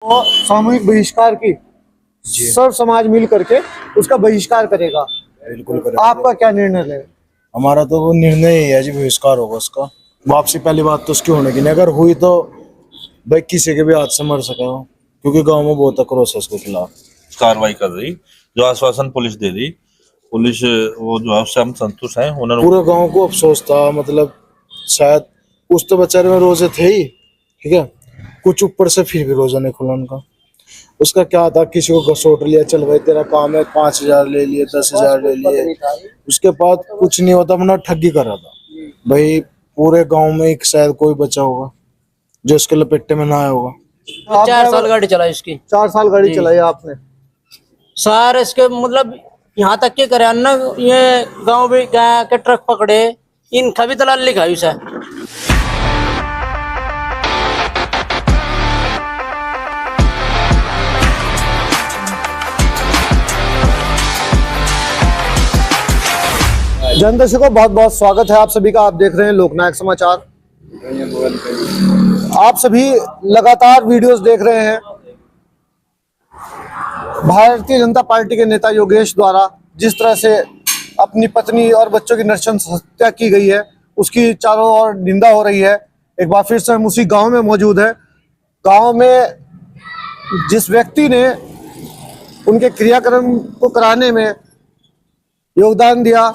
और सामूहिक बहिष्कार की सर्व समाज मिल करके उसका बहिष्कार करेगा। बिल्कुल करेगा। आपका क्या निर्णय है? हमारा तो वो निर्णय ही है जी, बहिष्कार होगा उसका। वापसी पहली बात तो उसकी होने की नहीं, अगर हुई तो भाई किसी के भी हाथ से मर सके हो, क्योंकि गांव में बहुत आक्रोश है उसके खिलाफ। कार्रवाई कर रही, जो आश्वासन पुलिस दे रही, पुलिस वो जो है उससे हम संतुष्ट हैं। उन्होंने पूरे गांव को अफसोस था, मतलब शायद उस तो बेचारे में रोजे थे ही, ठीक है, कुछ ऊपर से फिर भी रोजा नहीं खुला उनका। उसका क्या था, किसी को घसोट लिया, चल भाई तेरा काम है, 5,000 ले लिए, 10,000 ले लिए, उसके बाद कुछ नहीं होता, अपना ठगी कर रहा था। भाई पूरे गांव में एक शायद कोई बचा होगा जो इसके लपेटे में ना आया होगा। 4 साल गाड़ी चलाई इसकी। 4 साल गाड़ी चलाई आपने? सर इसके मतलब यहाँ तक के करे ना, ये गांव भी गया के ट्रक पकड़े, इनका भी दलाली खाई से। जन दर्शकों, बहुत बहुत स्वागत है आप सभी का। आप देख रहे हैं लोकनायक समाचार। आप सभी लगातार वीडियोस देख रहे हैं। भारतीय जनता पार्टी के नेता योगेश द्वारा जिस तरह से अपनी पत्नी और बच्चों की नृशंस हत्या की गई है, उसकी चारों ओर निंदा हो रही है। एक बार फिर से हम उसी गांव में मौजूद है। गांव में जिस व्यक्ति ने उनके क्रियाक्रम को कराने में योगदान दिया,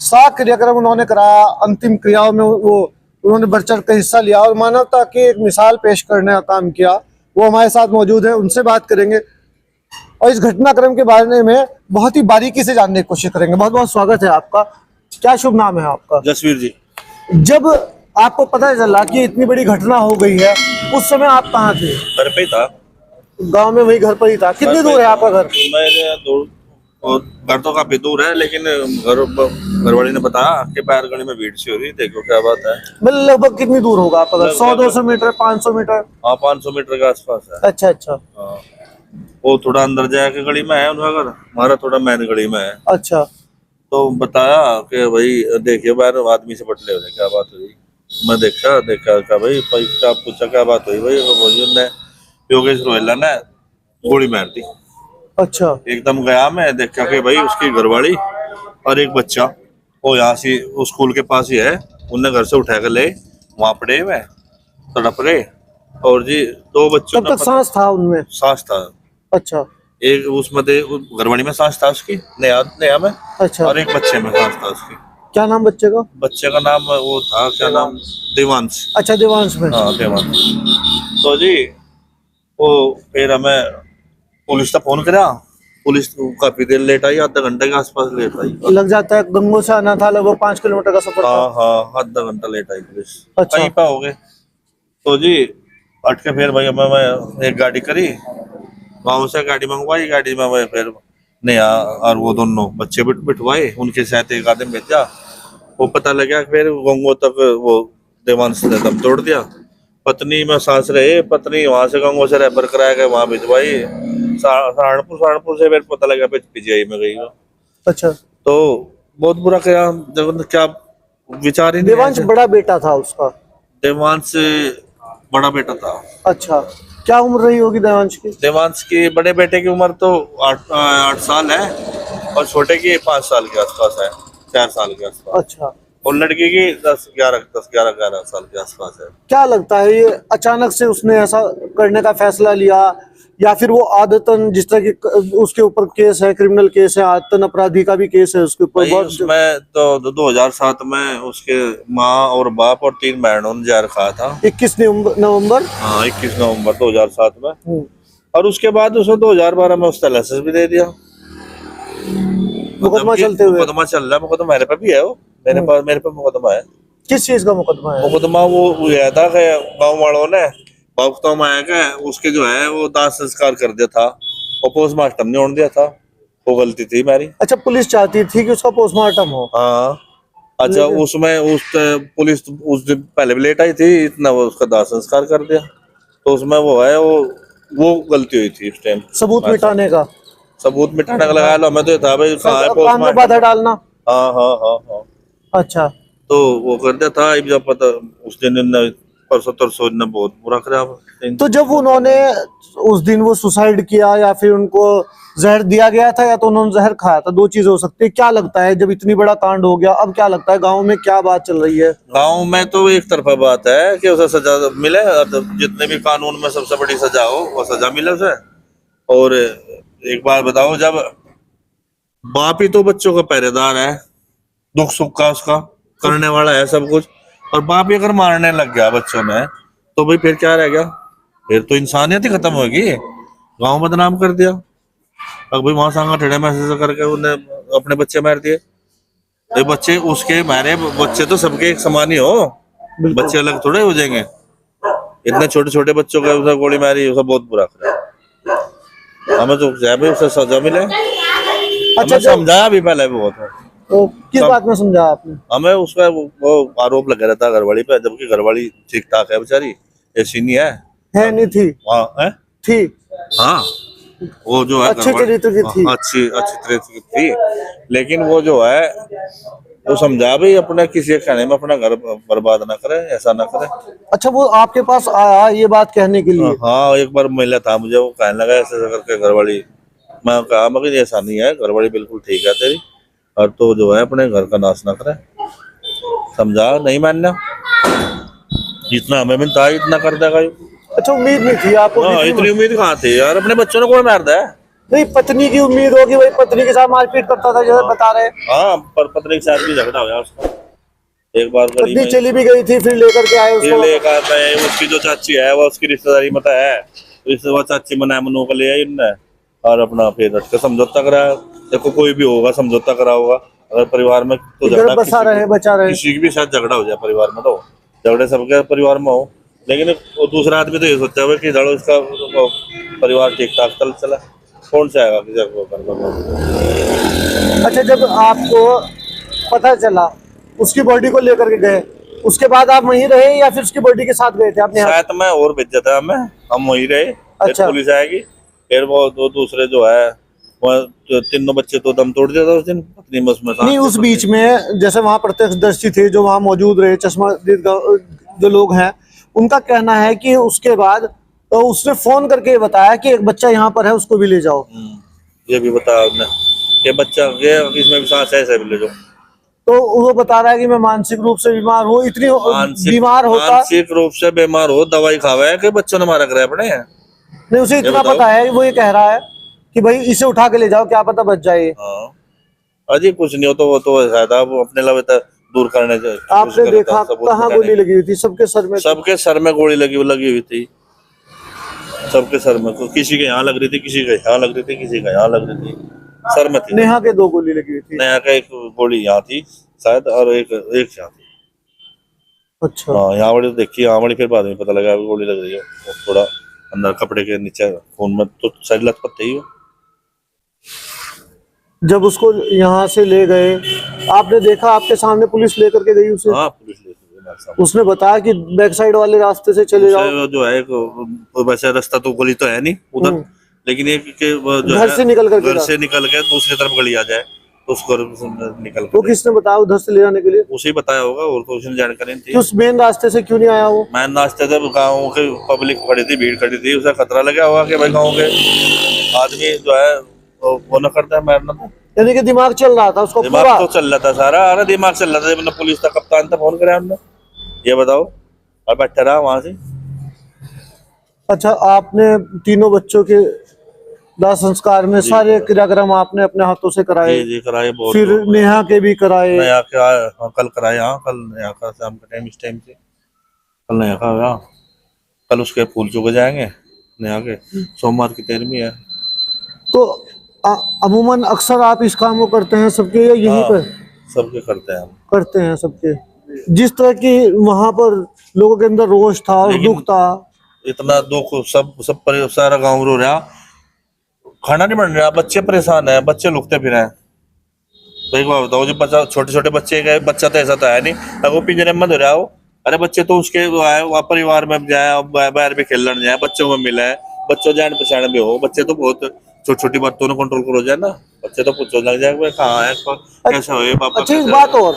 7 क्रियाक्रम उन्होंने कराया, अंतिम क्रियाओं में वो उन्होंने बढ़ चढ़ कर हिस्सा लिया और मानवता की एक मिसाल पेश करने का काम किया, वो हमारे साथ मौजूद है। उनसे बात करेंगे और इस घटनाक्रम के बारे में बहुत ही बारीकी से जानने की कोशिश करेंगे। बहुत बहुत स्वागत है आपका। क्या शुभ नाम है आपका? जसवीर जी। जब आपको पता चला कि इतनी बड़ी घटना हो गई है, उस समय आप कहाँ थे? घर पे ही था, गांव में, वही घर पर ही था। कितनी दूर है आपका घर? मेरे दूर, और घर तो काफी दूर है, लेकिन घरवाली ने बताया कि बैलगाड़ी में भीड़ सी हो रही, देखो क्या बात है। मतलब लगभग कितनी दूर होगा आपका घर? 100-200 मीटर, 500 मीटर? हाँ, 500 मीटर के आसपास है। अच्छा अच्छा। हाँ, वो थोड़ा अंदर जाके गली में है उनका घर, हमारा थोड़ा मेन गली में है। अच्छा। तो बताया कि भाई देखिए बाहर आदमी से पटले हो रहे, क्या बात हुई। मैं देखा क्या भाई क्या पूछा, क्या बात हुई भाई। उन्होंने योगेश रोहिला ने गोली मार दी। अच्छा। एकदम गया, मैं देखा कि भाई उसकी घरवाली और एक बच्चा वो यहाँ से उस स्कूल के पास ही है, उनने घर से उठा कर ले वहां पड़े हुए तड़प रहे। और जी 2 बच्चों तब तक सांस था उनमें? सांस था। अच्छा। एक उसमें घरवाली में सांस था उसकी, नया में। अच्छा। और एक बच्चे में सांस था उसकी। क्या नाम बच्चे का? बच्चे का नाम वो था, क्या नाम, देवांश। अच्छा, देवांश में। हाँ, देवांश। तो जी वो फिर हमें पुलिस का फोन करा, पुलिस काफी देर लेट आई, आधा घंटे के आसपास लेट आई। लग जाता है, गंगो से आना था, लगभग 5 किलोमीटर का सफर था। हाँ, आधा घंटा लेट आई पुलिस। अच्छा। कहीं पे हो गए तो जी हट के फिर भाई मैं एक गाड़ी करी, गाँव से गाड़ी मंगवाई, गाड़ी में मैं फिर नया और वो दोनों बच्चे बिठवाए, उनके साथ एक आदमी भेजा। वो पता लगा फिर गंगो तक वो देवांश ने दम तोड़ दिया। पत्नी में सांस रहे, पत्नी वहां से गंगो से रेफर कराया गया, वहां भिजवाई सहारनपुर से फिर पता लगा पीजीआई में गई वो। अच्छा। तो बहुत बुरा क्या, जब क्या विचार ही नहीं। देवांश बड़ा बेटा था उसका? देवांश बड़ा बेटा था। अच्छा। क्या उम्र रही होगी देवांश की? देवांश की बड़े बेटे की उम्र तो 8 साल है और छोटे की 5 साल के आसपास है, 4 साल के आसपास। अच्छा। और लड़की की 10-11 साल के आसपास है। क्या लगता है ये अचानक से उसने ऐसा करने का फैसला लिया, या फिर वो आदतन, जिस तरह की उसके ऊपर केस है, क्रिमिनल केस है, आदतन अपराधी का भी केस है उसके ऊपर बहुत। उसमें तो 2007 में उसके माँ और बाप और 3 बहनों ने जहर खाया था। 21 नवंबर। हाँ, 21 नवंबर 2007 में। और उसके बाद उसने 2012 में उसका लाइसेंस भी दे दिया। मुकदमा चलते हुए? मुकदमा चल रहा है, मुकदमा मेरे पे भी है, वो मेरे पे मुकदमा है। किस चीज का मुकदमा है? मुकदमा वो यह था कि गाँव वालों ने भक्तों में आया उसके जो है वो दाह संस्कार कर दिया था और पोस्टमार्टम नहीं होने दिया था। वो गलती थी मेरी। अच्छा, पुलिस चाहती थी कि उसका पोस्टमार्टम हो? हाँ। अच्छा, उसमें पुलिस उस दिन पहले भी लेट आई थी, इतना वो उसका दाह संस्कार कर दिया, तो उसमें वो है वो गलती हुई थी उस टाइम। सबूत मिटाने का? सबूत मिटाने का लगाया लो, हमें तो था भाई काम में बाधा डालना। हाँ। अच्छा। तो वो कर दिया था, जब पता उस दिन परसों तरसों ने बहुत बुरा खराब। तो जब उन्होंने उस दिन वो सुसाइड किया या फिर उनको जहर दिया गया था या तो उन्होंने जहर खाया था, दो चीजें हो सकती है। क्या लगता है जब इतनी बड़ा कांड हो गया, अब क्या लगता है गांव में क्या बात चल रही है? गांव में तो एक तरफा बात है कि उसे सजा मिले, और जितने भी कानून में सबसे बड़ी सजा हो वो सजा मिले उसे। और एक बात बताओ, जब बाप ही तो बच्चों का पहरेदार है, दुख सुख का उसका करने वाला है सब कुछ, और बाप ही अगर मारने लग गया बच्चों में, तो भाई फिर क्या रह गया? फिर तो इंसानियत ही खत्म होगी। गांव बदनाम कर दिया। अब भाई वहां सांगा ठेड़े मैसेज करके उन्हें अपने बच्चे मार दिए। ये बच्चे उसके मारे बच्चे तो सबके एक समान ही हो, बच्चे अलग थोड़े हो जाएंगे। इतने छोटे छोटे बच्चों का उसे गोली मारी, उसे बहुत बुरा करा। हमें तो भाई उसे सजा मिले। अच्छा, हमें समझाया भी पहले भी बहुत है। तो किस बात में समझा आपने? हमें उसका वो आरोप लगा रहता घरवाली पे, जबकि घरवाली ठीक ठाक है बेचारी, ऐसी नहीं है। नहीं थी? हाँ है? थी। हाँ, वो जो है अच्छे घरवाली- चरित्र की थी। अच्छी अच्छी तरह की थी, लेकिन वो जो है वो समझा भी अपने किसी के कहने में अपना घर बर्बाद ना करे, ऐसा ना करे। अच्छा, वो आपके पास आया ये बात कहने के लिए? हाँ, एक बार मिला था मुझे, वो कहने लगा ऐसे ऐसे करके घरवाली। मैं कहा मगर ऐसा नहीं है, घरवाली बिल्कुल ठीक है तेरी, और तो जो है अपने घर का नाश ना करे। समझा, नहीं मानना, जितना हमें मिलता है इतना कर देगा। अच्छा, उम्मीद नहीं थी आपको? हाँ, इतनी उम्मीद कहाँ थी यार? अपने बच्चों ने कौन मारता है? नहीं, पत्नी की उम्मीद होगी, भाई पत्नी के साथ मारपीट करता था जैसे बता रहे। हाँ, पर पत्नी के साथ भी झगड़ा हो गया उसका एक बार। गली पत्नी में चली भी गई थी, फिर लेकर के आए फिर उसको। लेकर आता है, उसकी जो चाची है वो उसकी रिश्तेदारी मत है, वो चाची मना मनो को ले आई इनने, और अपना फिर रख के समझौता करा। देखो कोई भी होगा समझौता करा होगा, अगर परिवार में तो इधर झगड़ा बसा रहे, बचा रहे। किसी के भी साथ झगड़ा हो जाए परिवार में, तो झगड़े सबके परिवार में हो, लेकिन वो दूसरा आदमी तो ये सोचा हुआ कि झगड़ो इसका परिवार ठीक ठाक चला, कौन से आएगा किसी को करना। अच्छा, जब आपको पता चला उसकी बॉडी को लेकर के गए, उसके बाद आप वहीं रहे या फिर उसकी बॉडी के साथ गए थे अपने? शायद में और भेजा था हमें, हम वहीं रहे। अच्छा। पुलिस आएगी, फिर वो दो दूसरे जो है वो तीनों बच्चे तो दम तोड़ दिया था उस दिन, पत्नी में उसमें नहीं, उस बीच में जैसे वहां प्रत्यक्षदर्शी थे जो वहां मौजूद रहे, चश्मादीद जो लोग हैं, उनका कहना है कि उसके बाद तो उसने फोन करके बताया कि एक बच्चा यहाँ पर है, उसको भी ले जाओ। ये भी बताया उसने कि बच्चा ये इसमें भी सांस है, ले जाओ। तो वो बता रहा है कि मैं मानसिक रूप से बीमार हूँ, इतनी बीमार होता। मानसिक रूप से बीमार हो, दवाई खावा है कि बच्चों ने मारा करे अपने। नहीं, उसे इतना बताओ। पता है, वो ये कह रहा है कि भाई इसे उठा के ले जाओ, क्या पता बच जाए। हाँ, अजी कुछ नहीं हो तो वो तो शायद आप अपने लवे दूर करने से आपने देखा कहाँ गोली लगी हुई थी? सबके सर में? सबके सर में गोली लगी हुई थी, सबके सर में। तो किसी के यहाँ लग रही थी, किसी के यहाँ लग रही थी, किसी के यहाँ लग रही थी, सर में थी। नेहा के 2 गोली लगी हुई थी। नेहा का एक गोली यहाँ थी शायद, और एक यहाँ थी। अच्छा। हाँ, यहाँ वाली तो देखी, यहाँ वाली फिर बाद में पता लगा गोली लग रही है, वो थोड़ा अंदर कपड़े के नीचे खून में तो सारी लथपथ थी। जब उसको यहाँ से ले गए, आपने देखा आपके सामने पुलिस लेकर के गई उसे? हाँ, पुलिस ले गई। उसने बताया कि बैक साइड वाले रास्ते से चले जाओ। उसे जो है वैसे रास्ता तो गली तो है नहीं उधर, लेकिन एक के वो जो घर है से निकल करके घर से निकल के दूसरी तरफ गली आ जाए तो उसको निकल वो कर किसने बताया उधर से ले जाने के लिए? उसे ही बताया होगा, और तो उसने जानकारी नहीं कि थी। उस मेन रास्ते से क्यों नहीं आया वो? मैं नाश्ते थे, गाँव के पब्लिक खड़ी थी, भीड़ खड़ी थी, उसे खतरा लगा होगा कि भाई गाँव के आदमी जो है वो न करता है मारना। तो यानी कि दिमाग चल रहा था उसको दिमाग पूरा? तो चल रहा था सारा, अरे दिमाग चल रहा था। जब पुलिस था, कप्तान था, फोन कराया हमने, ये बताओ, और बैठा रहा वहां से। अच्छा, आपने तीनों बच्चों के दाह संस्कार में सारे क्रियाक्रम आपने अपने हाथों से कराए? जी कराए बहुत। फिर नेहा के भी कराए? नया के कल कराए, हाँ कल नया का शाम के टाइम, इस टाइम से कल नया का होगा। कल उसके फूल चुके जाएंगे नया के, सोमवार की 13वीं है। तो अमूमन अक्सर आप इस काम को करते हैं सबके, या यहीं पर सबके करते हैं हम। करते हैं सबके? जिस तरह की वहां पर लोगों के अंदर रोष था और लेकिन दुख था, इतना दुख, सब सारा गाँव रो रहा, खाना नहीं बन रहा, बच्चे परेशान है, बच्चे लुकते फिर हैं। तो एक बात बताओ, जो बच्चा छोटे छोटे बच्चे का बच्चा तो ऐसा तो है नहीं, अगर वो पिंजरे में धो रहा हो, अरे बच्चे तो उसके वहाँ परिवार में जाए, बाहर भी खेलने जाए, बच्चों में मिले, बच्चों जान पहचान भी हो। बच्चे तो बहुत छोटी छोटी बातों ने कंट्रोल करो जाए ना, बच्चे तो पूछो लग जाए कहाँ है, कैसा हो पापा। अच्छा, एक बात और,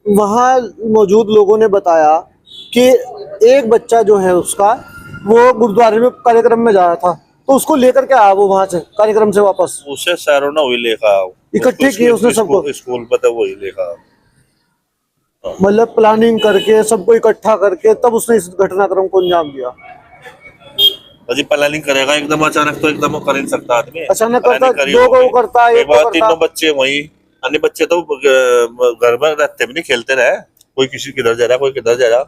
वहाँ मौजूद लोगों ने बताया कि एक बच्चा जो है उसका वो गुरुद्वारे में कार्यक्रम में जा रहा था, तो उसको लेकर के आया वो वहां से कार्यक्रम से वापस। उसे सैरों ने वही लेखा, इकट्ठे किए उसने सबको? स्कूल पर तो वही लेखा, मतलब प्लानिंग करके सबको इकट्ठा करके तब उसने इस घटनाक्रम को अंजाम दिया। अजी प्लानिंग करेगा एकदम अचानक तो एकदम कर नहीं सकता आदमी। अचानक करता, प्लानिंग करी दो को होगी। करता, एक को बार करता। तीनों बच्चे वही, अन्य बच्चे तो घर में रहते भी नहीं, खेलते रहे, कोई किसी किधर जा रहा, कोई किधर जा रहा,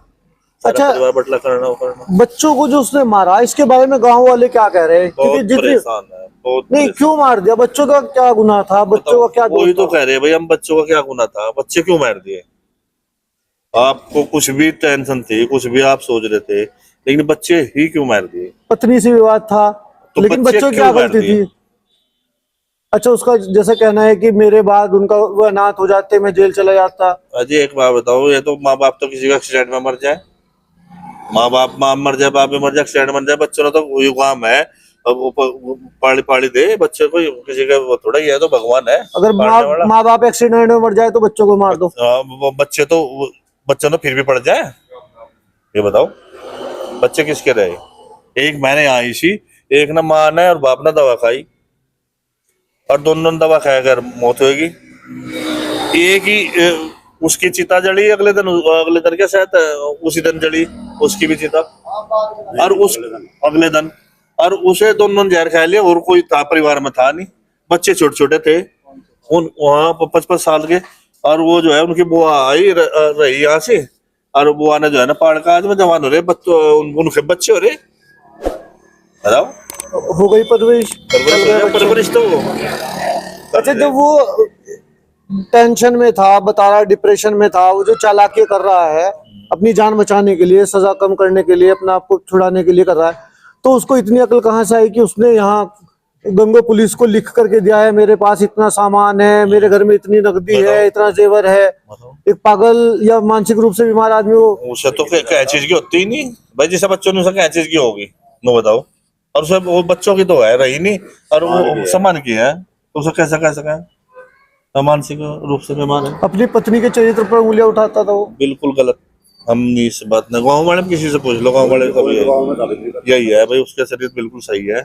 अच्छा, परिवार बटला करना वो करना। बच्चों को जो उसने मारा इसके बारे में गांव वाले क्या कह रहे हैं? क्योंकि बहुत जितनी परेशान है, बहुत नहीं, क्यों मार दिया? बच्चों का क्या गुनाह था? बच्चों का क्या वही दोष तो था? कह रहे हैं भाई, हम बच्चों का क्या गुनाह था, बच्चे क्यों मार दिए? आपको कुछ भी टेंशन थी, कुछ भी आप सोच रहे थे, लेकिन बच्चे ही क्यों मार दिए? पत्नी से विवाद था, तो लेकिन बच्चे बच्चों की क्यों क्या मार गलती दिए? थी? अच्छा, उसका जैसे कहना है कि मेरे बाद उनका वो अनाथ हो जाते, मैं जेल चला जाता। अजय एक बात बताओ, ये तो माँ बाप तो किसी का एक्सीडेंट में मर जाए, माँ मर जाए, बाप भी मर जाए, एक्सीडेंट मर जाए, बच्चों ने तो वही काम है, अब वो पाली पाली दे बच्चे को, किसी का वो थोड़ा ही है, तो भगवान है अगर पालने वाला। माँ बाप एक्सीडेंट में मर जाए तो बच्चों को मार दो। वो बच्चे तो फिर भी पड़ जाए, ये बताओ बच्चे किसके रहे? एक मैंने आई सी, एक ना माँ ने और बाप ने दवा खाई, और दोनों ने दवा खाया कर मौत होगी। एक ही उसकी चिता जली, अगले दिन क्या शायद उसी दिन जली उसकी भी चिता, और उस अगले दिन, और उसे दोनों ने जहर खा लिया, और कोई था परिवार में था नहीं, बच्चे छोटे छोटे थे, उन वहाँ 55 साल के, और वो जो है उनकी बुआ आई रही यहाँ से, और बुआ ने जो है ना पाड़ का, आज में जवान हो रहे बच्चों, उनके बच्चे हो रहे, बताओ हो गई परवरिश। परवरिश तो अच्छा, जब वो टेंशन में था, बता रहा डिप्रेशन में था, वो जो चालाकी कर रहा है अपनी जान बचाने के लिए, सजा कम करने के लिए, अपने आप को छुड़ाने के लिए कर रहा है, तो उसको इतनी अकल कहाँ से आई कि उसने यहाँ गंगो पुलिस को लिख करके दिया है, मेरे पास इतना सामान है, मेरे घर में इतनी नकदी है, इतना जेवर है। एक पागल या मानसिक रूप से बीमार आदमी वो उसे तो क्या चीज की होती ही नहीं भाई, जैसे बच्चों ने उसे क्या चीज की होगी, नो बताओ, और उसे वो बच्चों की तो है रही नहीं, और वो सामान की है, तो उसे कैसा कह सके मानसिक रूप से बीमार है? अपनी पत्नी के चरित्र पर उंगलियां उठाता था वो। बिल्कुल गलत, हम नहीं इस बात ने, गाँव वाले में किसी से पूछ लो, गाँव वाले का भी यही है भाई, उसका शरीर बिल्कुल सही है,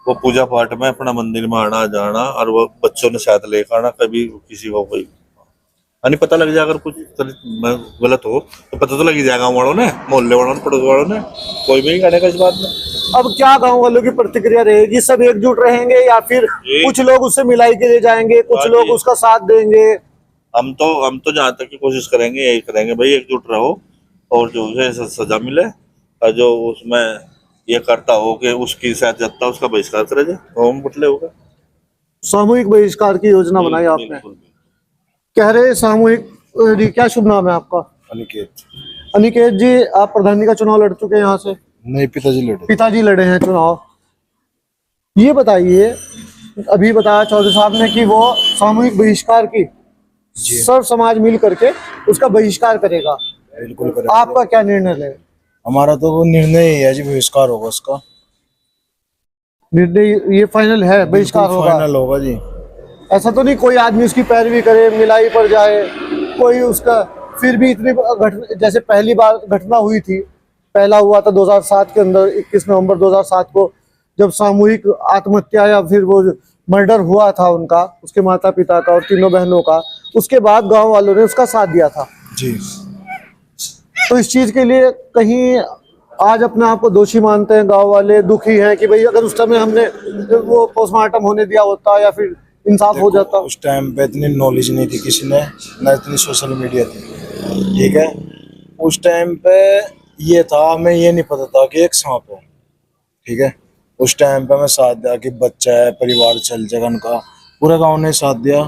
वो पूजा पाठ में अपना मंदिर में आना जाना, और वो बच्चों ने साथ लेकर आना, कभी किसी को कोई नहीं पता लग जाए, अगर कुछ गलत हो तो पता तो लग ही जाएगा, वालों ने, मोहल्ले वालों ने, पड़ोस वालों ने, कोई भी नहीं करेगा इस बात में। अब क्या गांव वालों की प्रतिक्रिया रहेगी? सब एकजुट रहेंगे या फिर कुछ लोग उससे मिलाई के ले जाएंगे, कुछ लोग उसका साथ देंगे? हम तो जहाँ तक की कोशिश करेंगे, यही करेंगे भाई, एकजुट रहो, और जो उसे सजा मिले, और जो उसमें ये करता हो कि उसकी सहायता, उसका बहिष्कार करे जाए, तो हम बटले होगा। सामूहिक बहिष्कार की योजना बनाई आपने, बिल्कुल। कह रहे सामूहिक। क्या शुभ नाम है आपका? अनिकेत। अनिकेत जी, आप प्रधानी का चुनाव लड़ चुके हैं यहाँ से? नहीं, पिताजी लड़े। पिताजी लड़े हैं चुनाव। ये बताइए, अभी बताया चौधरी साहब ने कि वो सामूहिक बहिष्कार की, सर्व समाज मिल करके उसका बहिष्कार करेगा, बिल्कुल करेगा। आपका क्या निर्णय है? हमारा तो वो निर्णय ही है जी, बहिष्कार होगा उसका। निर्णय ये फाइनल है, बहिष्कार होगा? फाइनल होगा जी। ऐसा तो नहीं कोई आदमी उसकी पैरवी करे, मिलाई पर जाए, कोई उसका फिर भी इतनी जैसे पहली बार घटना हुई थी, पहला हुआ था 2007 के अंदर, 21 नवंबर 2007 को, जब सामूहिक आत्महत्या या फिर वो मर्डर हुआ था उनका, उसके माता पिता का और तीनों बहनों का, उसके बाद गांव वालों ने उसका साथ दिया था जी। तो इस चीज के लिए कहीं आज अपने आप को दोषी मानते हैं गांव वाले, दुखी हैं कि भाई अगर उस समय हमने वो पोस्टमार्टम होने दिया होता या फिर इंसाफ हो जाता। उस टाइम पे इतनी नॉलेज नहीं थी किसी ने, ना इतनी सोशल मीडिया थी, ठीक है। उस टाइम पे ये था, हमें ये नहीं पता था कि एक सांप है, ठीक है। उस टाइम पे मैं साथ दिया कि बच्चा है, परिवार चल जाएगा उनका, पूरा गांव ने साथ दिया।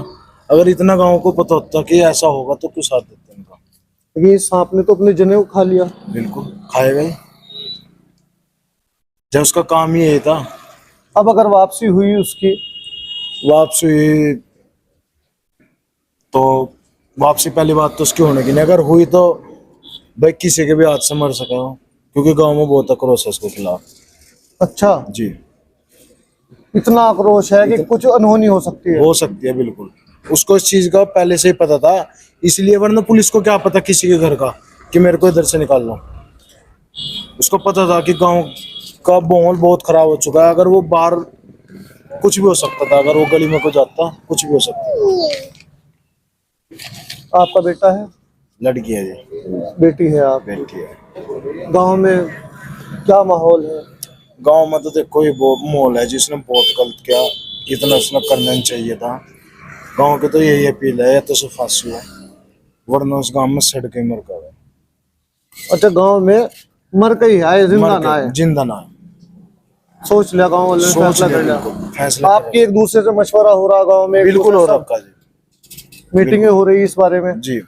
अगर इतना गांव को पता होता कि ऐसा होगा तो क्यों साथ देते उनका? ये सांप ने तो अपने जनेऊ खा लिया। बिल्कुल खाएगा ही, जब उसका काम ही यही था। अब अगर वापसी हुई उसकी, वापसी हुई तो वापसी पहली बात तो उसकी होने की नहीं, अगर हुई तो भाई किसी के भी हाथ से मर सका हो, क्योंकि गांव में बहुत आक्रोश है उसके खिलाफ। अच्छा, जी, इतना आक्रोश है कि कुछ अनहोनी हो सकती है। हो सकती है, बिल्कुल। उसको इस चीज का पहले से ही पता था, इसलिए, वरना पुलिस को क्या पता किसी के घर का कि मेरे को इधर से निकालना। उसको पता था कि गांव का माहौल बहुत खराब हो चुका है, अगर वो बाहर कुछ भी हो सकता था, अगर वो गली में को जाता कुछ भी हो सकता था। आपका बेटा है? लड़की है जी। बेटी है आप? बेटी है। गांव में क्या माहौल है? गांव में तो देखो ये वो माहौल है जिसने बहुत गलत किया, इतना उसने करना नहीं चाहिए था। गांव के तो यही अपील है, या तो से फांसी हो, वरना उस गांव में सड़क ही मर कर अच्छा, गांव में मर के ही आए, जिंदा ना आए? जिंदा ना आए। सोच लिया गांव वालों ने, सोच फैसला लिया, कर लिया। बिल्कुल, फैसला आपकी एक दूसरे से मशवरा हो रहा गांव में? बिल्कुल हो रखा जी। मीटिंगें हो रही इस बारे में? जी।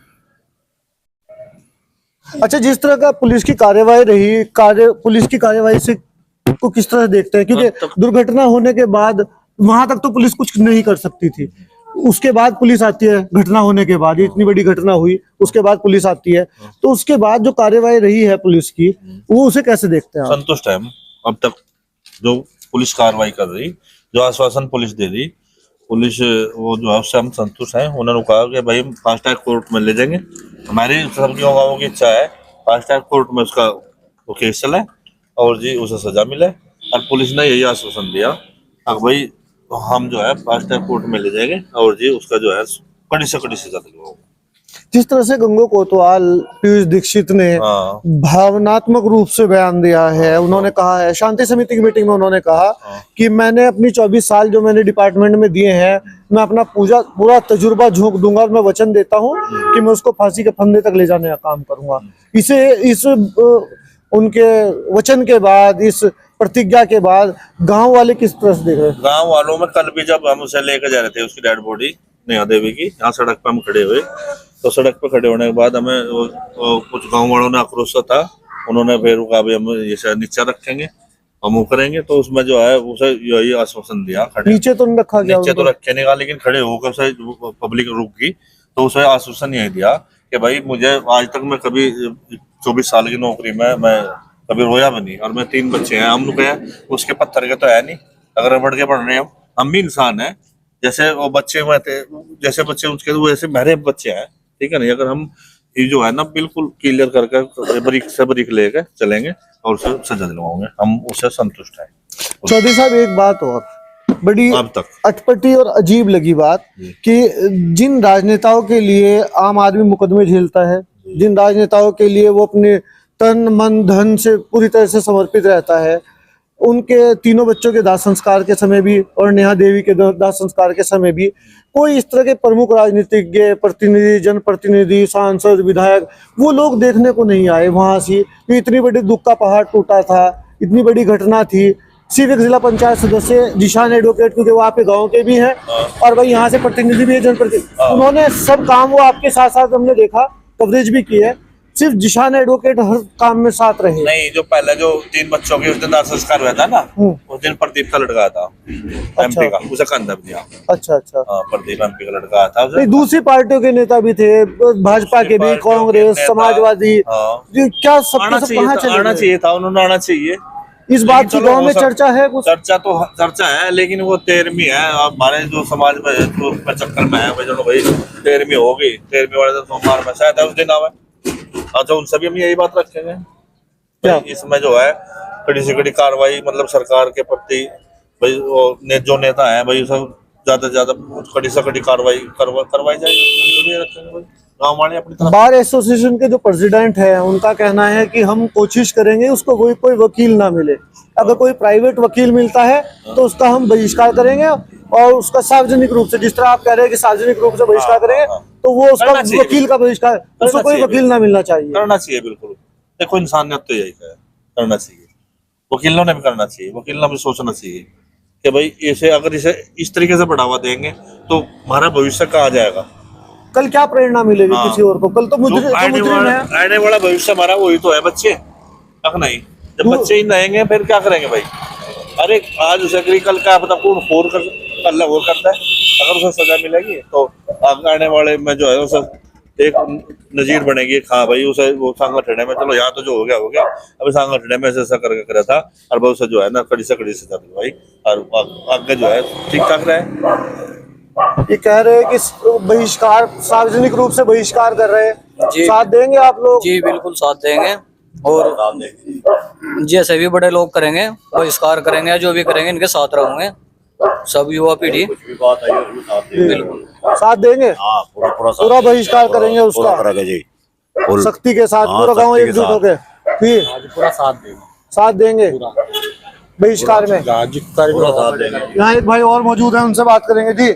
अच्छा, जिस तरह का पुलिस की कार्यवाही रही, पुलिस की कार्यवाही से को किस तरह से देखते हैं? क्योंकि दुर्घटना होने के बाद वहां तक तो पुलिस कुछ नहीं कर सकती थी, उसके बाद पुलिस आती है। घटना होने के बाद, इतनी बड़ी घटना हुई, उसके बाद पुलिस आती है, तो उसके बाद जो कार्यवाही रही है पुलिस की, वो उसे कैसे देखते हैं आप? संतुष्ट है हम अब तक जो पुलिस कार्रवाई कर रही, जो आश्वासन पुलिस दे रही, पुलिस वो जो है उससे हम संतुष्ट हैं। उन्होंने कहा कि भाई फास्ट ट्रैक कोर्ट में ले जाएंगे, हमारी सबकी गाँवों की इच्छा है फास्ट ट्रैक कोर्ट में उसका वो केस चले और जी उसे सजा मिले। और पुलिस ने यही आश्वासन दिया कि भाई हम जो है फास्ट ट्रैक कोर्ट में ले जाएंगे और जी उसका जो है कड़ी से कड़ी सजा दिलवाओगे। जिस तरह से गंगो कोतवाल, पीयूष दीक्षित ने हाँ। भावनात्मक रूप से बयान दिया है, उन्होंने कहा है, शांति समिति की मीटिंग में उन्होंने कहा कि मैंने अपनी 24 साल जो मैंने डिपार्टमेंट में दिए हैं, मैं अपना पूरा तजुर्बा झोंक दूंगा और मैं वचन देता हूं कि मैं उसको फांसी के फंदे तक ले जाने का काम करूंगा। इस उनके वचन के बाद, इस प्रतिज्ञा के बाद गांव वाले किस तरह से देख रहे हैं? गांव वालों में कल भी जब हम उसे लेकर जा रहे थे उसकी डेड बॉडी नेहा देवी की, यहाँ सड़क पर हम खड़े हुए, तो सड़क पर खड़े होने के बाद हमें कुछ गांव वालों ने आक्रोश था, उन्होंने फिर कहा भाई हम ये नीचे रखेंगे, हम वो करेंगे, तो उसमें जो है उसे यही आश्वासन दिया। नीचे तो नहीं रखा गया? नीचे तो रखे नहीं गया, लेकिन खड़े होकर उसे पब्लिक रुक गई तो उसे आश्वासन यही दिया कि भाई मुझे आज तक मैं कभी 24 साल की नौकरी में मैं कभी रोया भी नहीं, और मैं 3 बच्चे हैं, हम लोग उसके पत्थर के तो है नहीं, अगर बढ़ के पढ़ रहे हैं हम भी इंसान है, जैसे वो बच्चे हुए थे, जैसे बच्चे उसके वैसे मेरे बच्चे हैं, ठीक है नहीं। अगर हम ये जो है ना बिल्कुल क्लियर करके बरीक लेकर चलेंगे और उसे सजा दिलवाओगे, हम उससे संतुष्ट हैं। चौधरी साहब, एक बात और बड़ी अब तक अटपटी और अजीब लगी बात कि जिन राजनेताओं के लिए आम आदमी मुकदमे झेलता है, जिन राजनेताओं के लिए वो अपने तन मन धन से पूरी तरह से समर्पित रहता है, उनके तीनों बच्चों के दाह संस्कार के समय भी और नेहा देवी के दाह संस्कार के समय भी कोई इस तरह के प्रमुख राजनीतिज्ञ, प्रतिनिधि, जनप्रतिनिधि, सांसद, विधायक, वो लोग देखने को नहीं आए वहां से। इतनी बड़ी दुख का पहाड़ टूटा था, इतनी बड़ी घटना थी, सिर्फ एक जिला पंचायत सदस्य जिशान एडवोकेट, क्योंकि वो आपके गांव के भी हैं और भाई यहाँ से प्रतिनिधि भी है, जनप्रतिनिधि, उन्होंने सब काम वो आपके साथ साथ हमने देखा, कवरेज भी की है, सिर्फ जिशान एडवोकेट हर काम में साथ रहे। नहीं, जो पहले जो 3 बच्चों के उस दिन दाह संस्कार हुआ था ना, उस दिन प्रदीप का लड़का था, एमपी का, उसे कंधा दिया। अच्छा अच्छा। हाँ, प्रदीप एमपी का लड़का था। नहीं, दूसरी पार्टियों के नेता भी थे, भाजपा के भी, कांग्रेस, समाजवादी, क्या सबके सब कहाँ चले? आना चाहिए था, उन्होंने आना चाहिए। इस बात की गांव में चर्चा है कुछ? चर्चा है, लेकिन वो 13वीं है हमारे जो समाज में, जो चक्कर में है भाई, जो भाई 13वीं होगी, 13वीं वाले दिन सोमवार में शायद उस दिन आवे। अच्छा, उन सभी हम यही बात रखेंगे क्या इसमें जो है कड़ी से कड़ी कार्रवाई, मतलब सरकार के प्रति भाई जो नेता है भाई सब ज्यादा से ज्यादा कड़ी से कड़ी कार्रवाई करवाई जाएगी। गाँव वाले अपनी तरफ। बार एसोसिएशन के जो प्रेसिडेंट है, उनका कहना है कि हम कोशिश करेंगे उसको कोई वकील ना मिले, अगर कोई प्राइवेट वकील मिलता है तो उसका हम बहिष्कार करेंगे, और उसका सार्वजनिक रूप से, जिस तरह आप कह रहे हैं कि सार्वजनिक रूप से बहिष्कार करेंगे, तो वो उसका वकील का बहिष्कार, उसको कोई वकील ना मिलना चाहिए। करना चाहिए, बिल्कुल। देखो, इंसानियत तो यही है, करना चाहिए, वकीलों ने भी करना चाहिए, वकीलों ने भी सोचना चाहिए कि भाई इसे अगर इसे इस तरीके से बढ़ावा देंगे तो हमारा भविष्य कहाँ जाएगा, कल क्या प्रेरणा मिलेगी किसी और को? कल तो आने वाला भविष्य हमारा वही तो है, बच्चे तक नहीं। जब बच्चे ही रहेंगे फिर क्या करेंगे भाई? अरे आज उसे कल क्या पता कौन और करता है, अगर उसे सजा मिलेगी तो आने वाले में जो है उसे एक नजीर बनेगी। हाँ भाई, उसे वो संगठन में, चलो यहाँ तो जो हो गया, अभी संगठन में ऐसा करके करा था, और भाई उसे जो है ना कड़ी से कड़ी सजा भाई, और आगे जो है ठीक ठाक रहे। ये कह रहे हैं कि बहिष्कार, सार्वजनिक रूप से बहिष्कार कर रहे हैं, साथ देंगे आप लोग? जी बिल्कुल साथ देंगे। और जैसे भी बड़े लोग करेंगे बहिष्कार करेंगे, जो भी करेंगे इनके साथ रहूंगे, सब युवा पीढ़ी बिल्कुल साथ देंगे, हाँ पूरा पूरा बहिष्कार करेंगे उसका करेंगे जी। सख्ती के साथ, हाँ, पूरा गांव सख्ती के एकजुट साथ। होके फिर पूरा साथ देंगे। साथ देंगे बहिष्कार में। पूरा साथ देंगे। यहाँ एक भाई और मौजूद है, उनसे बात करेंगे। जी,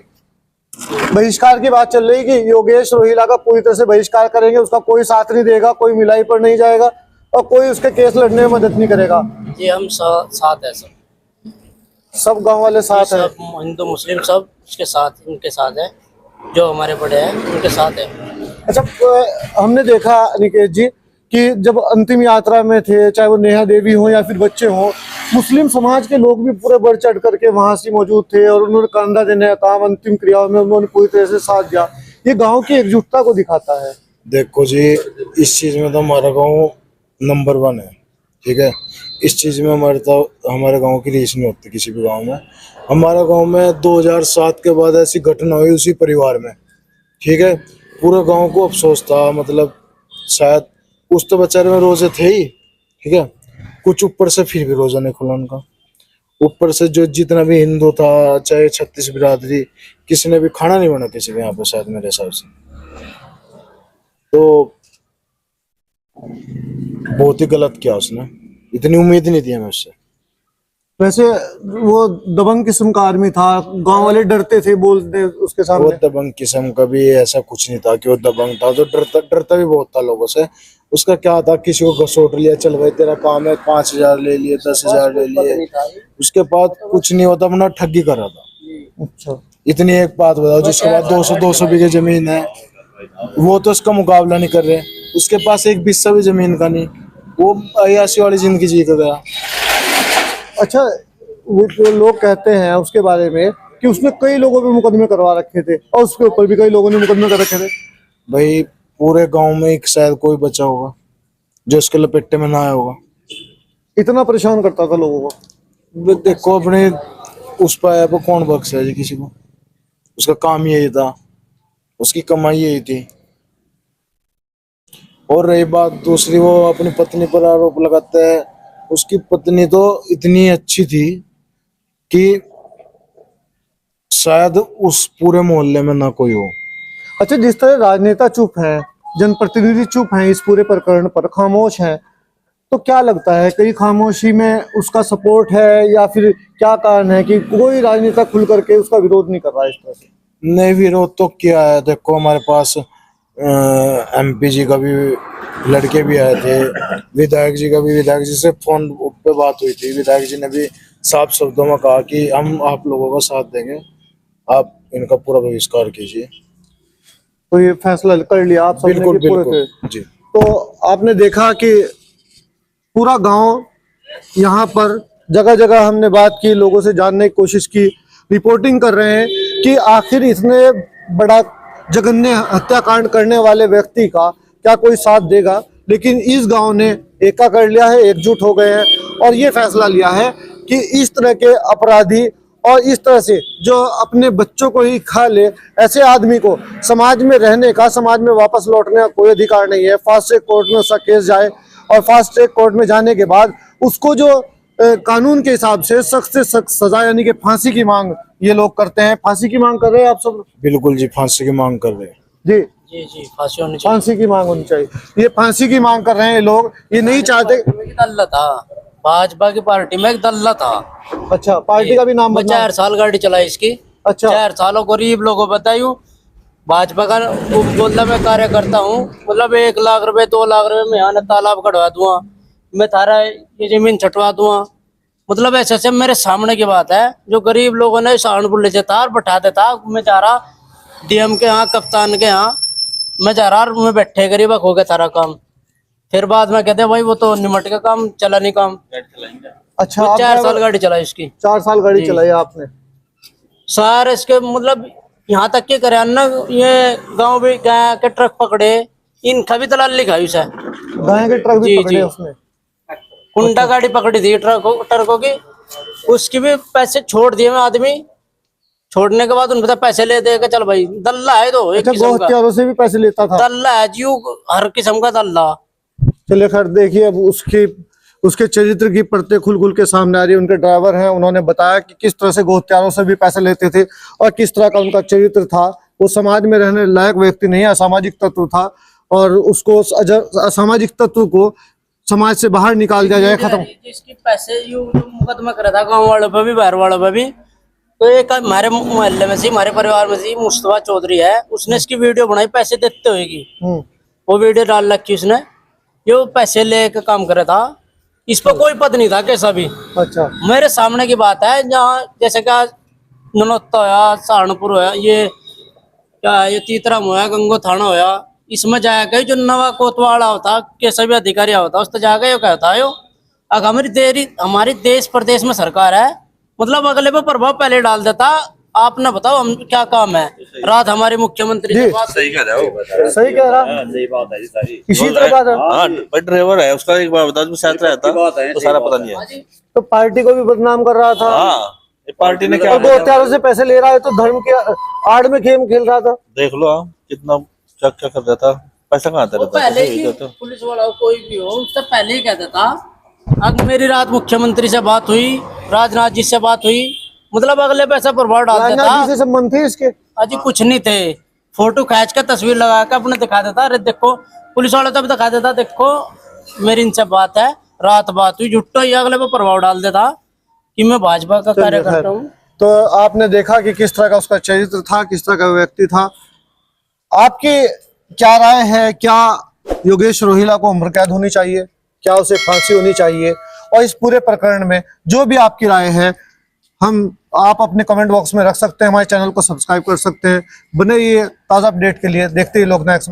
बहिष्कार की बात चल रही कि योगेश रोहिला का पूरी तरह से बहिष्कार करेंगे, उसका कोई साथ नहीं देगा, कोई मिलाई पर नहीं जाएगा और कोई उसके केस लड़ने में मदद नहीं करेगा। जी हम साथ है सब गांव वाले साथ हैं। सब हिंदू मुस्लिम सब इसके साथ, इनके साथ है, जो हमारे बड़े हैं उनके साथ है। अच्छा, हमने देखा निकेश जी कि जब अंतिम यात्रा में थे, चाहे वो नेहा देवी हो या फिर बच्चे हों, मुस्लिम समाज के लोग भी पूरे बढ़ चढ़ करके वहां से मौजूद थे और उन्होंने कंधा देने का काम, अंतिम क्रियाओं में उन्होंने पूरी तरह से साथ दिया। ये गांव की एकजुटता को दिखाता है। देखो जी, इस चीज में तो हमारा गांव नंबर 1 है, ठीक है। इस चीज में हमारे गांव की रीस नहीं होती किसी भी गांव में। हमारा गांव में 2007 के बाद ऐसी घटना हुई उसी परिवार में, ठीक है। पूरे गांव को अफसोस था, मतलब शायद उस तो बेचारे में रोजे थे ही, ठीक है। कुछ ऊपर से फिर भी रोजा नहीं खुला उनका। ऊपर से जो जितना भी हिंदू था, चाहे 36 बिरादरी, किसी ने भी खाना नहीं बना किसी के यहाँ पे शायद, मेरे हिसाब से। तो बहुत ही गलत किया उसने, इतनी उम्मीद नहीं थी हमें उससे। वैसे वो दबंग किस्म का आदमी था, गांव वाले डरते थे बोलते उसके वो सामने। दबंग किस्म का भी ऐसा कुछ नहीं था कि वो दबंग था, तो डरता भी बहुत था लोगों से। उसका क्या था, किसी को घसोट लिया, चल भाई तेरा काम है, 5,000 ले लिए, 10,000 ले लिए, उसके बाद कुछ नहीं होता, अपना ठगी कर रहा था। अच्छा, इतनी एक बात बताओ, जिसके बाद 200 बीघे जमीन है, वो तो उसका मुकाबला नहीं कर रहे। उसके पास एक बिस्सा भी जमीन का नहीं, वो अयाशी वाली जिंदगी जी कर गया। अच्छा, वो जो लोग कहते हैं उसके बारे में कि उसने कई लोगों पे मुकदमे करवा रखे थे और उसके ऊपर भी कई लोगों ने मुकदमे कर रखे थे। भाई पूरे गांव में एक शायद कोई बचा होगा जो उसके लपेटे में ना आया होगा। इतना परेशान करता था लोगों को। देखो अपने उस पर वो कौन बख्शा है जी किसी को, उसका काम यही था, उसकी कमाई यही थी। और रही बात दूसरी, वो अपनी पत्नी पर आरोप लगाता है। उसकी पत्नी तो इतनी अच्छी थी कि शायद उस पूरे मोहल्ले में ना कोई हो। अच्छा, जिस तरह राजनेता चुप हैं, जनप्रतिनिधि चुप हैं, इस पूरे प्रकरण पर खामोश हैं, तो क्या लगता है कई खामोशी में उसका सपोर्ट है या फिर क्या कारण है कि कोई राजनेता खुल करके उसका विरोध नहीं कर रहा है इस तरह से? नहीं, विरोध तो किया है। देखो हमारे पास MP जी का भी लड़के भी आए थे, विधायक जी का भी, विधायक जी से फोन पे बात हुई थी। विधायक जी ने भी साफ शब्दों में कहा कि हम आप लोगों का साथ देंगे, आप इनका पूरा बहिष्कार कीजिए। तो ये फैसला कर लिया आप सबने बिल्कुल कि पूरे थे। बिल्कुल जी। तो आपने देखा कि पूरा गांव यहाँ पर जगह जगह हमने बात की, लोगों से जानने की कोशिश की, रिपोर्टिंग कर रहे हैं कि आखिर इतने बड़ा जघन्य हत्याकांड करने वाले व्यक्ति का क्या कोई साथ देगा। लेकिन इस गांव ने एका कर लिया है, एकजुट हो गए हैं और ये फैसला लिया है कि इस तरह के अपराधी और इस तरह से जो अपने बच्चों को ही खा ले, ऐसे आदमी को समाज में रहने का, समाज में वापस लौटने का कोई अधिकार नहीं है। फास्ट ट्रैक कोर्ट में उसका केस जाए और फास्ट ट्रैक कोर्ट में जाने के बाद उसको जो कानून के हिसाब से सख्त सजा यानी कि फांसी की मांग ये लोग करते हैं। फांसी की मांग कर रहे हैं आप सब? बिल्कुल जी, फांसी की मांग कर रहे हैं जी जी जी, फांसी होनी चाहिए। फांसी की मांग होनी चाहिए। ये फांसी की मांग कर रहे हैं ये लोग, ये नहीं चाहते। दल्ला था भाजपा की पार्टी में, एक दल्ला था। अच्छा, पार्टी का भी नाम मैं बदनाम। 4 साल गाड़ी चलाई इसकी। अच्छा। 4 सालों गरीब लोगों को बतायूं, भाजपा का बोलता मैं कार्य करता हूँ, मतलब 1 लाख रुपए 2 लाख रुपए में यहाँ तालाब कटवा दूंगा, मैं थारा ये जमीन छटवा दूंगा। मतलब ऐसे ऐसे मेरे सामने की बात है। जो गरीब लोगों ने सहारनपुर ले जाता बैठा देता, मैं जा रहा DM के यहाँ, कप्तान के यहाँ मैं जा रहा, मैं बैठे गरीब हो गया सारा काम। फिर बाद में कहते भाई वो तो निमट का काम चला नहीं काम। अच्छा, वो आप 4 साल गाड़ी चलाई इसकी। 4 साल गाड़ी चलाई आपने? सर इसके मतलब यहाँ तक के करियाना ये गांव भी गाय के ट्रक पकड़े, इनका भी दलाली खाई उसे। गाय के ट्रक भी जी, पकड़े जी। उसने? कुंडा गाड़ी पकड़ी थी ट्रकों की, उसकी भी पैसे छोड़ दिए मैं आदमी। छोड़ने के बाद उनसे पैसे ले दे के चल भाई, दल्ला है तो एक अच्छा, किस्म गौ का हत्यारों से भी पैसे लेता था? दल्ला है जी, हर किस्म का दल्ला। चलिए खैर देखिए अब उसके चरित्र की परतें खुल खुल के सामने आ रही है। उनके ड्राइवर हैं, उन्होंने बताया कि किस तरह से गोहत्यारों से भी पैसे लेते थे और किस तरह का उनका चरित्र था। वो समाज में रहने लायक व्यक्ति नहीं, असामाजिक तत्व था और उसको असामाजिक तत्व को समाज से बाहर निकाल दिया जाए, खत्म। जिसकी पैसे यूं मुकदमा करा था गाँव वालों पर भी बाहर वालों पर भी। तो एक हमारे मोहल्ले में से हमारे परिवार में से मुस्तफा चौधरी है, उसने इसकी वीडियो बनाई पैसे देते हुए की। वो वीडियो डाल रखी उसने, ये पैसे लेके काम करे था। इस पर कोई पद नहीं था कैसा भी। अच्छा, मेरे सामने की बात है, जहाँ जैसे क्या ननौता होया, सहारनपुर होया, ये क्या है, ये तीतराम होया, गंगो थाना होया, इसमें जाकर जो नवा कोतवाला होता, कैसा भी अधिकारी होता, उस तो जाकर कहता है अगर हमारी देश प्रदेश में सरकार है, मतलब अगले पे प्रभाव पहले डाल देता। आपने बताओ हम क्या काम है। रात हमारे मुख्यमंत्री से बात सही कह रहा हो, सही कह रहा, सही बात है जी, सारी इसी तरह बात है। हाँ भाई ड्राइवर है उसका, एक बार बता दूं साथ रहता तो सारा पता नहीं है। तो पार्टी को भी बदनाम कर रहा था हाँ ये पार्टी ने क्या और गोहत्यारों से पैसे ले रहा है, तो धर्म के आड़ में गेम खेल रहा था। देख लो आप कितना क्या क्या कर रहा था, पैसा कहाँ आता वो रहता पहले ही तो। पुलिस वाला हो, कोई भी हो, उससे पहले ही कहता था। अब मेरी रात मुख्यमंत्री से बात हुई, राजनाथ जी से बात हुई, मतलब अगले पैसा प्रभाव डाल राजनाथ जी देता। से संबंध थे इसके? अजी कुछ नहीं थे, फोटो खींच कर तस्वीर लगा कर अपने दिखा देता, अरे देखो पुलिस वाला तब दिखा देता, देखो मेरी इनसे बात है, रात बात हुई, झुट्टो ही अगले पे प्रभाव डाल देता कि मैं भाजपा का कार्यकर्ता हूँ। तो आपने देखा कि किस तरह का उसका चरित्र था, किस तरह का व्यक्ति था। आपकी क्या राय है? क्या योगेश रोहिला को उम्र कैद होनी चाहिए? क्या उसे फांसी होनी चाहिए? और इस पूरे प्रकरण में जो भी आपकी राय है आप अपने कमेंट बॉक्स में रख सकते हैं। हमारे चैनल को सब्सक्राइब कर सकते हैं। बने ये ताज़ा अपडेट के लिए देखते ही लोकनायक।